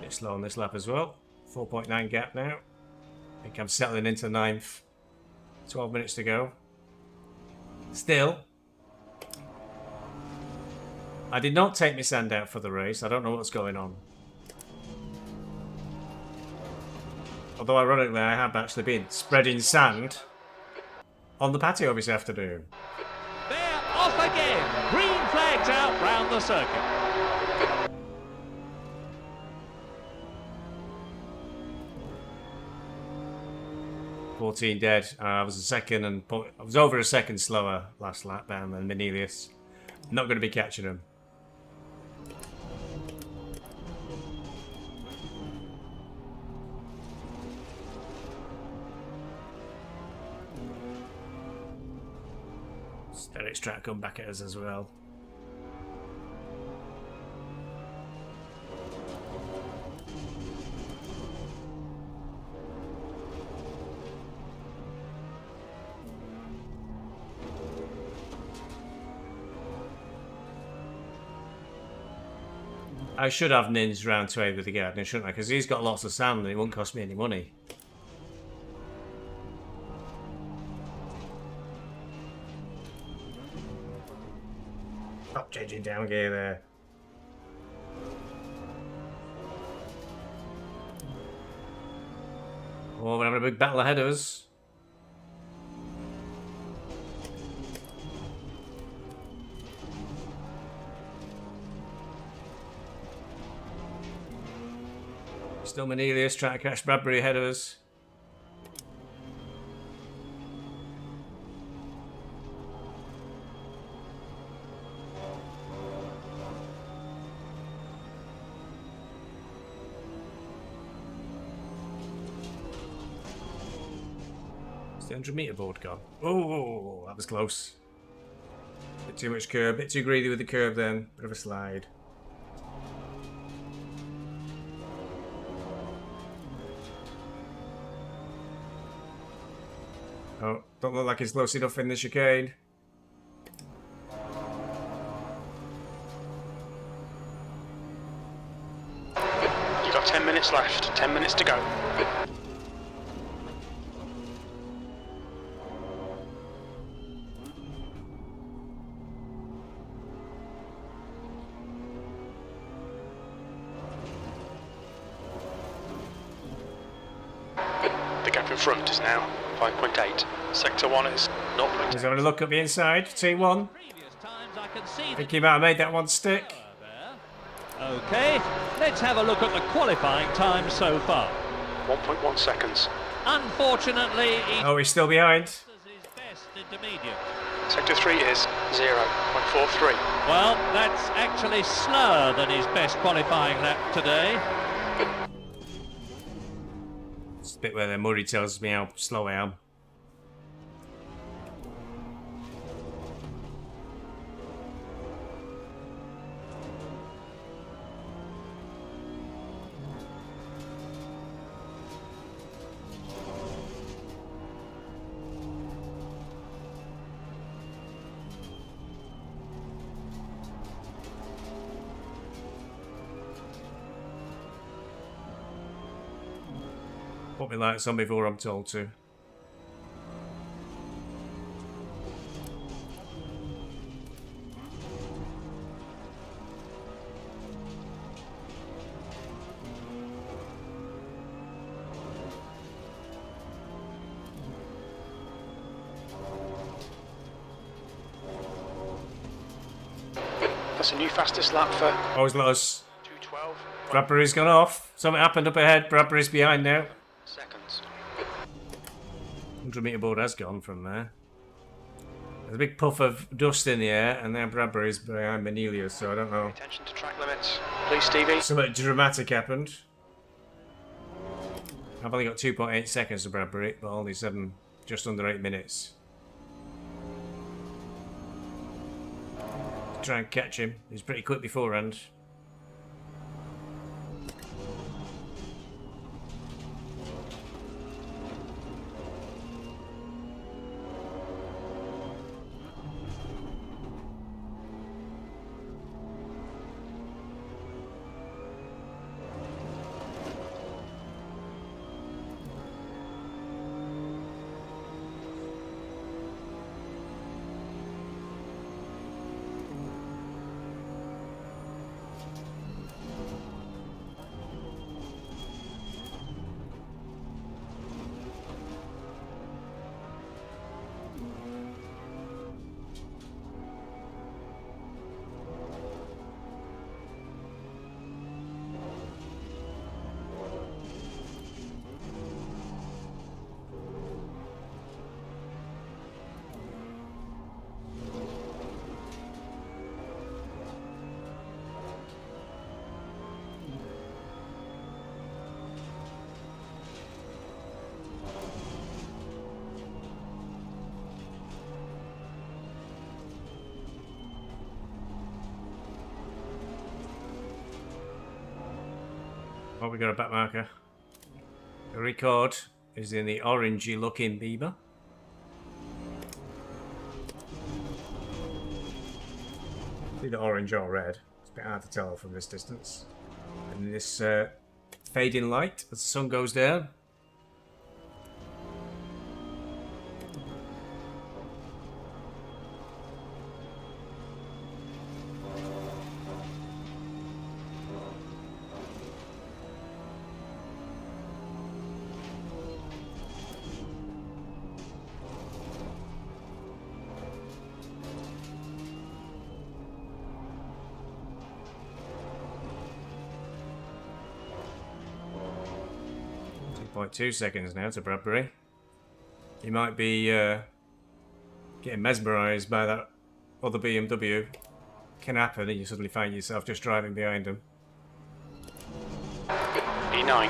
Speaker 1: Slow on this lap as well. 4.9 gap now. I think I'm settling into 9th. 12 minutes to go. Still, I did not take my sand out for the race. I don't know what's going on. Although ironically I have actually been spreading sand on the patio this afternoon.
Speaker 4: They're off again. Green flags out round the circuit.
Speaker 1: 14 dead. I was a second and I was over a second slower last lap than Menelius. Not going to be catching him. Sterrett's trying to come back at us as well. I should have Nins round to aid with the gardener, shouldn't I? Because he's got lots of sand and it won't cost me any money. Stop changing down gear there. Oh, we're having a big battle ahead of us. Still Menelius trying to catch Bradbury ahead of us. Is the 100-metre board gone? Oh, that was close. Bit too much curb, bit too greedy with the curb then. Bit of a slide. Oh, don't look like it's close enough in the chicane.
Speaker 2: You've got 10 minutes left, 10 minutes to go. The gap in front is now 5.8. Sector 1 is 0.8.
Speaker 1: He's having a look at the inside. T1.
Speaker 4: Previous times I can see
Speaker 1: I think he might have made that one stick.
Speaker 4: Okay, let's have a look at the qualifying time so far.
Speaker 2: 1.1 seconds.
Speaker 4: Unfortunately, he
Speaker 1: Oh, he's still behind.
Speaker 4: does his best intermediate.
Speaker 2: Sector 3 is 0.43.
Speaker 4: Well, that's actually slower than his best qualifying lap today.
Speaker 1: It's the bit where Murray tells me how slow I am. Put me lights on before I'm told to.
Speaker 2: That's a new fastest lap for
Speaker 1: Always Lotus.
Speaker 2: 2:12
Speaker 1: Bradbury's gone off. Something happened up ahead. Bradbury's behind now.
Speaker 2: seconds.
Speaker 1: 100 metre board has gone from there. There's a big puff of dust in the air, and now Bradbury's behind Manelia, so I don't know.
Speaker 2: Attention to track limits. Please, Stevie.
Speaker 1: Something dramatic happened. I've only got 2.8 seconds to Bradbury, but only just under 8 minutes. Try and catch him. He's pretty quick beforehand. Oh, we got a back marker. The record is in the orangey looking Beamer. It's either orange or red. It's a bit hard to tell from this distance. And this fading light as the sun goes down. .2 seconds now to Bradbury. You might be getting mesmerised by that other BMW. Can happen, and you suddenly find yourself just driving behind him.
Speaker 2: E9.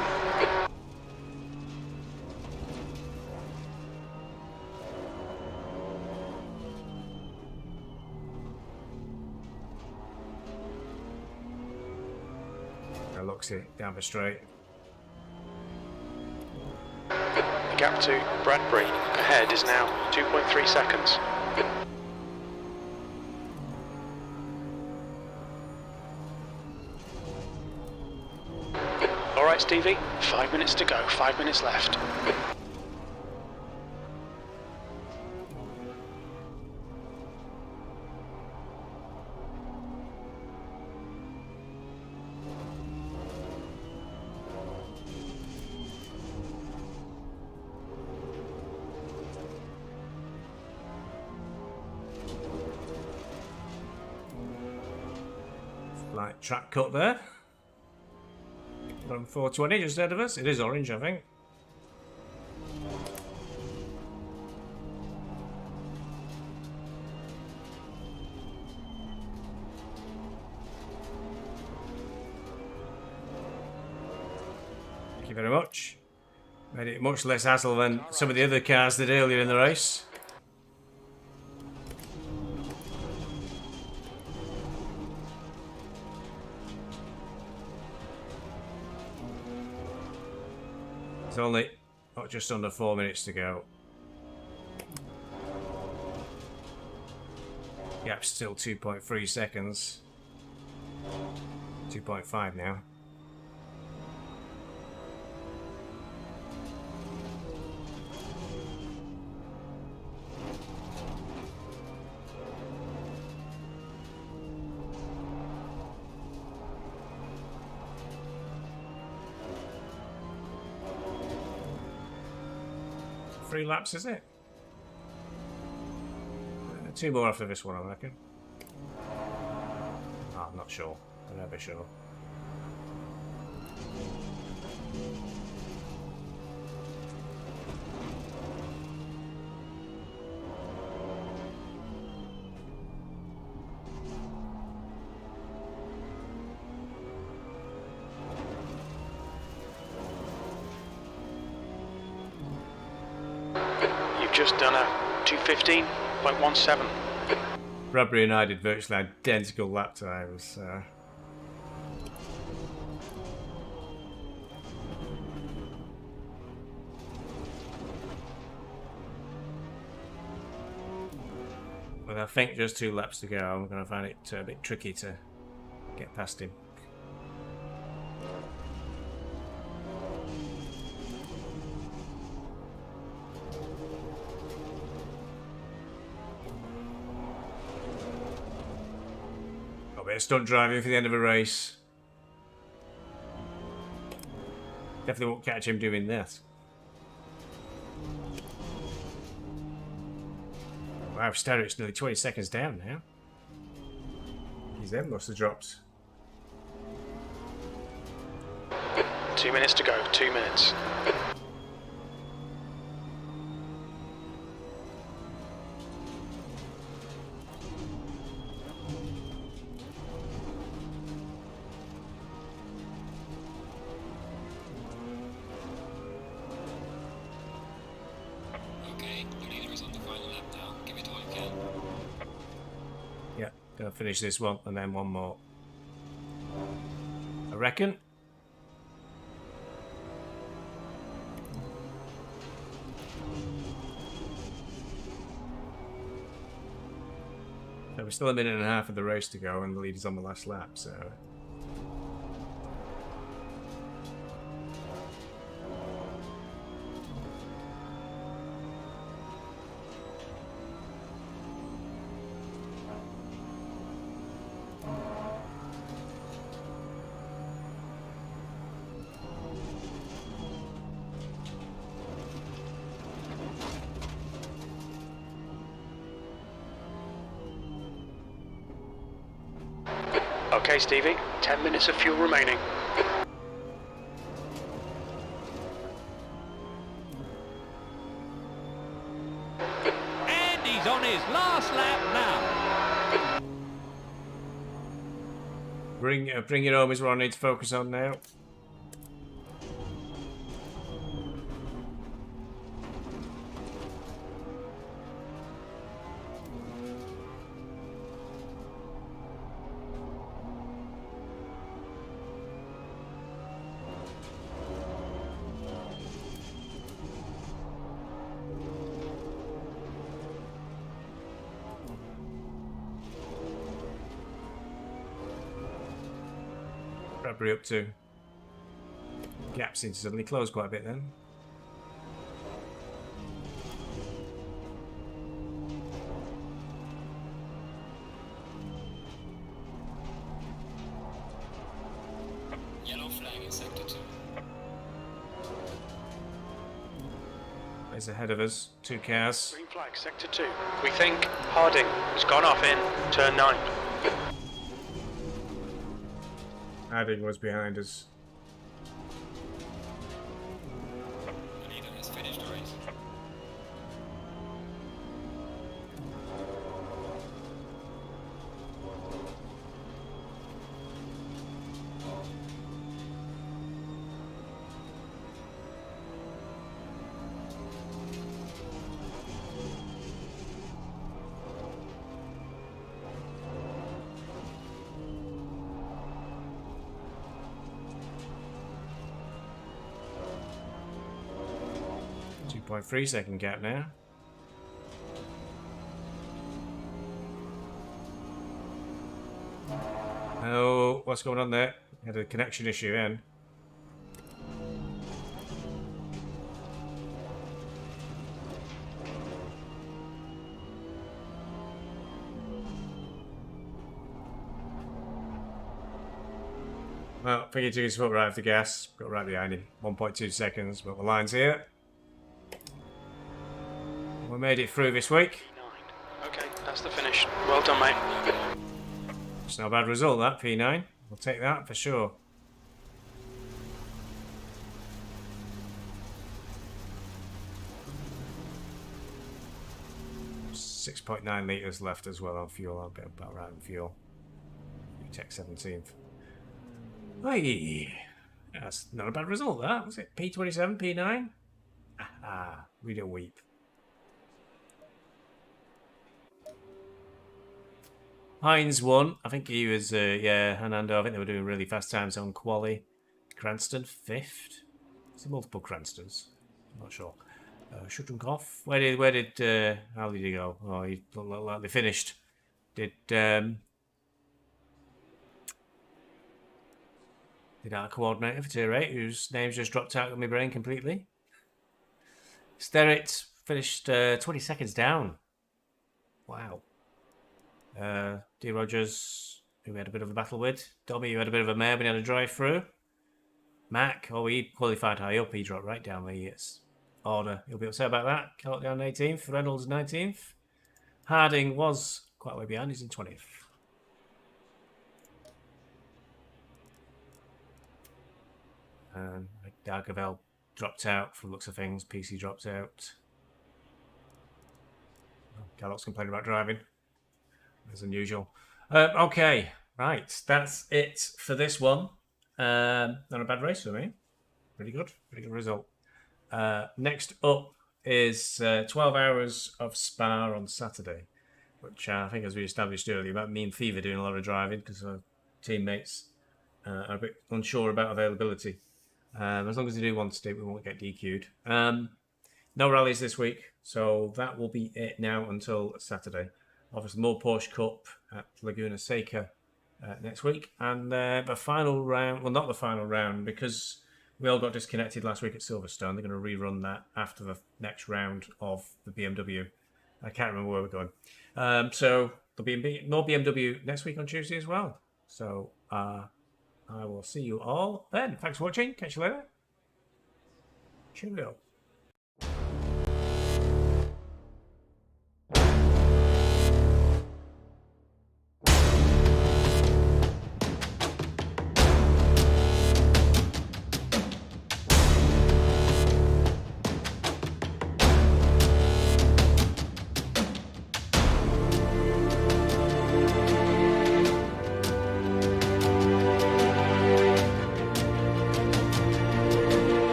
Speaker 1: That looks it down the straight.
Speaker 2: The gap to Bradbury ahead is now 2.3 seconds. All right, Stevie, 5 minutes to go, 5 minutes left.
Speaker 1: Light track cut there. From 420 just ahead of us. It is orange, I think. Thank you very much. Made it much less hassle than some of the other cars did earlier in the race. It's only just under 4 minutes to go. Gap's still 2.3 seconds. 2.5 now. Three laps, is it? 2 more after this one, I reckon. I'm not sure. I'm never sure.
Speaker 2: You've just done a 2:15.17.
Speaker 1: Bradbury and I did virtually identical lap times. But I think just 2 laps to go. I'm going to find it a bit tricky to get past him. Got a bit of stunt driving for the end of a race. Definitely won't catch him doing that. Wow, Sterritt's nearly 20 seconds down now. His head must have dropped.
Speaker 2: 2 minutes to go, 2 minutes.
Speaker 3: Okay, the leader is on the final lap now. Give it all you can.
Speaker 1: Yeah, gonna finish this one and then one more. I reckon. So we're still a minute and a half of the race to go and the leader's on the last lap, so...
Speaker 2: Okay, Stevie, 10 minutes of fuel remaining.
Speaker 4: And he's on his last lap now.
Speaker 1: Bring it home is what I need to focus on now. Bradbury up to. Gap seems to suddenly close quite a bit then.
Speaker 3: Yellow flag in sector 2.
Speaker 1: He's ahead of us. 2 cars.
Speaker 2: Green flag, sector 2. We think Harding has gone off in turn 9.
Speaker 1: Harding was behind us.
Speaker 3: The leader has finished the race.
Speaker 1: .3 second gap now. Oh, what's going on there? Had a connection issue in. Well, Piggy took his foot right off the gas. Got right behind him. 1.2 seconds, but the line's here. We made it through this week.
Speaker 2: 9. Okay, that's the finish. Well done, mate.
Speaker 1: It's not a bad result, that, P9. We'll take that for sure. .9 litres left as well on fuel. I'll be about right on fuel. Tech 17th. Hey, that's not a bad result, that. Was it P27, P9? Ah, we don't weep. Hines won. I think he was, yeah, Hernando. I think they were doing really fast times on quali. Cranston, 5th. Is it multiple Cranstons? I'm not sure. Shuttenkopf. How did he go? Oh, he looked like they finished. Did our coordinator for Tier 8, whose name's just dropped out of my brain completely. Sterrett finished 20 seconds down. Wow. D. Rogers, who we had a bit of a battle with. Dobby, who had a bit of a mare when he had a drive through. Mac, he qualified high up. He dropped right down the order. He'll be upset about that. Kellogg down 18th. Reynolds 19th. Harding was quite a way behind. He's in 20th. Dargavel dropped out from the looks of things. PC dropped out. Kellogg's complaining about driving, as unusual. Okay, right. That's it for this one. Not a bad race for me. Pretty good result. Next up is 12 hours of Spa on Saturday, which I think, as we established earlier, about me and Fever doing a lot of driving because our teammates are a bit unsure about availability. As long as they do one stint, we won't get DQ'd. No rallies this week, so that will be it now until Saturday. Obviously, more Porsche Cup at Laguna Seca next week. And the final round, well, not the final round, because we all got disconnected last week at Silverstone. They're going to rerun that after the next round of the BMW. I can't remember where we're going. So there'll be more BMW next week on Tuesday as well. So I will see you all then. Thanks for watching. Catch you later. Cheerio.